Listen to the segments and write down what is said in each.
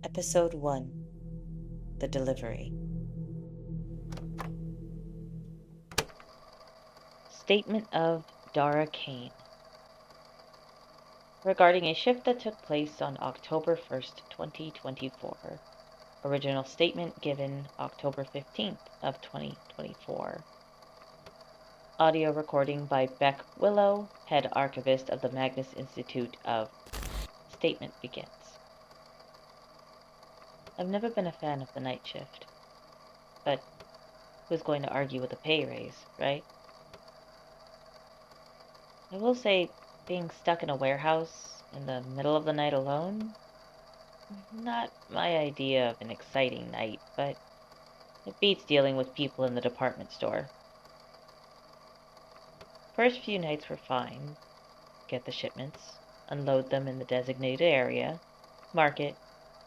Episode 1 The Delivery. Statement of Dara Kane regarding a shift that took place on October 1st, 2024. Original statement given October 15th of 2024. Audio recording by Beck Willow, head archivist of the Magnus Institute of Statement begins. I've never been a fan of the night shift, but who's going to argue with a pay raise, right? I will say, being stuck in a warehouse in the middle of the night alone, not my idea of an exciting night, but it beats dealing with people in the department store. First few nights were fine. Get the shipments, unload them in the designated area, mark it,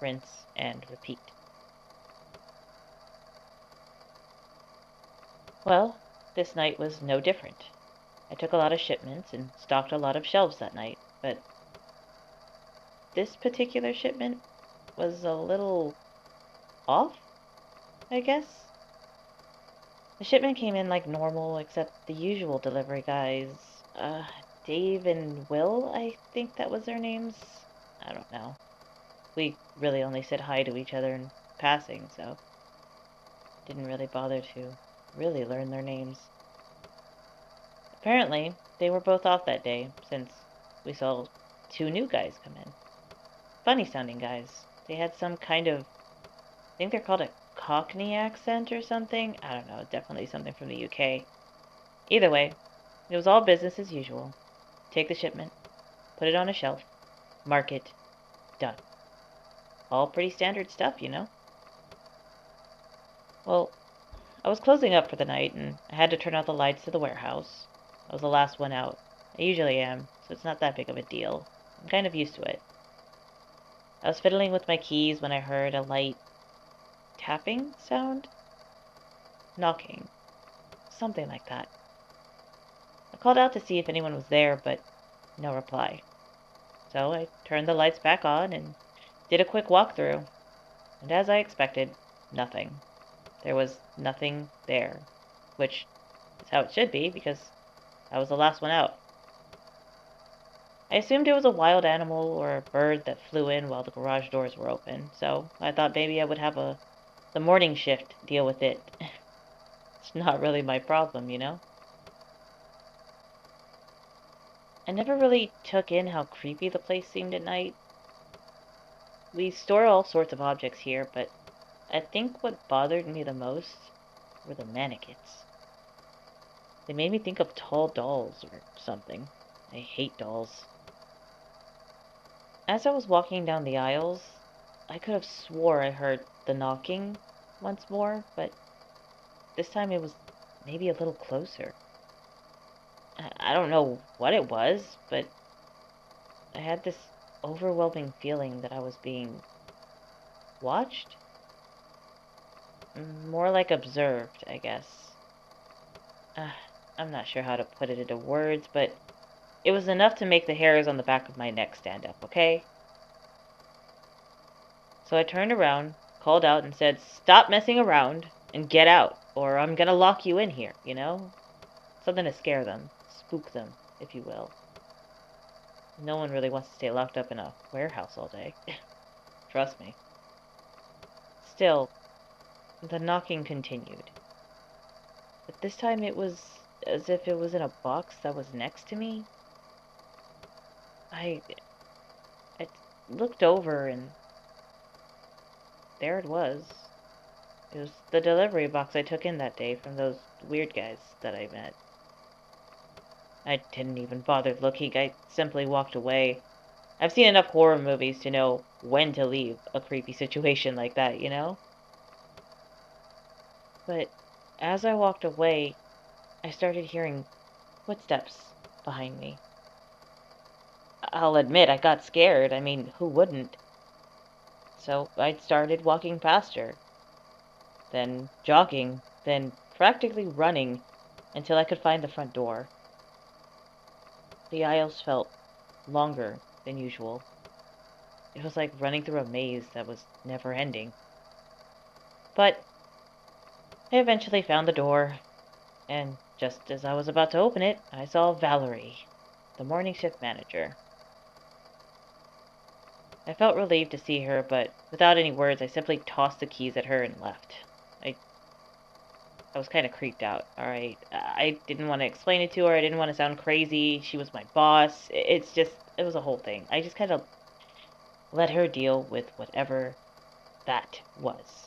rinse, and repeat. Well, this night was no different. I took a lot of shipments and stocked a lot of shelves that night, but this particular shipment was a little off, I guess. The shipment came in like normal, except the usual delivery guys, Dave and Will, I think that was their names. I don't know. We really only said hi to each other in passing, so didn't really bother to really learn their names. Apparently, they were both off that day, since we saw two new guys come in. Funny-sounding guys. They had some kind of, I think they're called a Cockney accent or something. I don't know, definitely something from the UK. Either way, it was all business as usual. Take the shipment, put it on a shelf, mark it, done. All pretty standard stuff, you know? Well, I was closing up for the night, and I had to turn out the lights to the warehouse. I was the last one out. I usually am, so it's not that big of a deal. I'm kind of used to it. I was fiddling with my keys when I heard a light tapping sound? Knocking. Something like that. I called out to see if anyone was there, but no reply. So I turned the lights back on and did a quick walkthrough. And as I expected, nothing. There was nothing there, which is how it should be because I was the last one out. I assumed it was a wild animal or a bird that flew in while the garage doors were open, so I thought maybe I would have the morning shift deal with it. It's not really my problem, you know? I never really took in how creepy the place seemed at night. We store all sorts of objects here, but I think what bothered me the most were the mannequins. They made me think of tall dolls or something. I hate dolls. As I was walking down the aisles, I could have swore I heard the knocking once more, but this time it was maybe a little closer. I don't know what it was, but I had this overwhelming feeling that I was being watched? More like observed, I guess. I'm not sure how to put it into words, but it was enough to make the hairs on the back of my neck stand up, okay? So I turned around, called out, and said, "Stop messing around and get out, or I'm gonna lock you in here, you know? Something to scare them, spook them, if you will. No one really wants to stay locked up in a warehouse all day. Trust me." Still, the knocking continued. But this time it was as if it was in a box that was next to me. I looked over and there it was. It was the delivery box I took in that day from those weird guys that I met. I didn't even bother looking. I simply walked away. I've seen enough horror movies to know when to leave a creepy situation like that, you know? But as I walked away, I started hearing footsteps behind me. I'll admit I got scared. I mean, who wouldn't? So I started walking past her, then jogging, then practically running until I could find the front door. The aisles felt longer than usual. It was like running through a maze that was never ending. But I eventually found the door, and just as I was about to open it, I saw Valerie, the morning shift manager. I felt relieved to see her, but without any words, I simply tossed the keys at her and left. I was kind of creeped out, alright? I didn't want to explain it to her. I didn't want to sound crazy. She was my boss. It was a whole thing. I just kind of let her deal with whatever that was.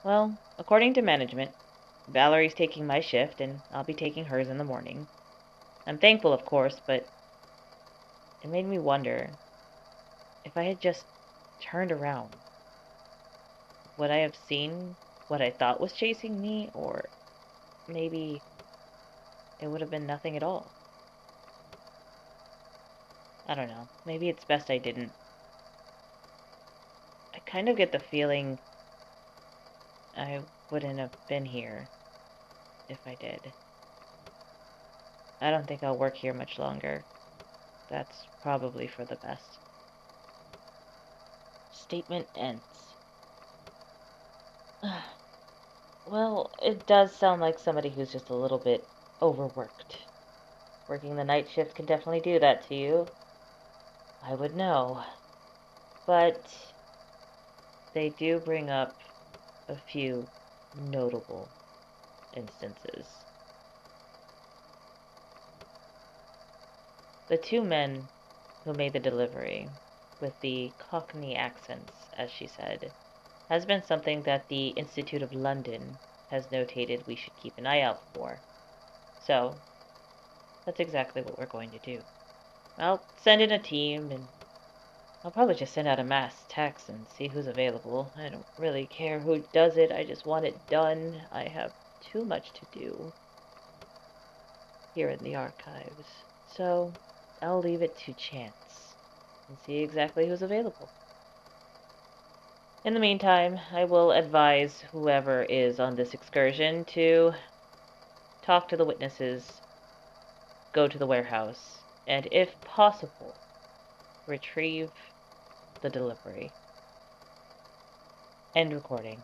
Well, according to management, Valerie's taking my shift, and I'll be taking hers in the morning. I'm thankful, of course, but it made me wonder if I had just turned around. Would I have seen what I thought was chasing me, or maybe it would have been nothing at all? I don't know. Maybe it's best I didn't. I kind of get the feeling I wouldn't have been here if I did. I don't think I'll work here much longer. That's probably for the best. Statement ends. Well, it does sound like somebody who's just a little bit overworked. Working the night shift can definitely do that to you. I would know. But they do bring up a few notable instances. The two men who made the delivery, with the Cockney accents, as she said, has been something that the Institute of London has notated we should keep an eye out for. So, that's exactly what we're going to do. I'll send in a team, and I'll probably just send out a mass text and see who's available. I don't really care who does it, I just want it done. I have too much to do here in the archives. So, I'll leave it to chance and see exactly who's available. In the meantime, I will advise whoever is on this excursion to talk to the witnesses, go to the warehouse, and if possible, retrieve the delivery. End recording.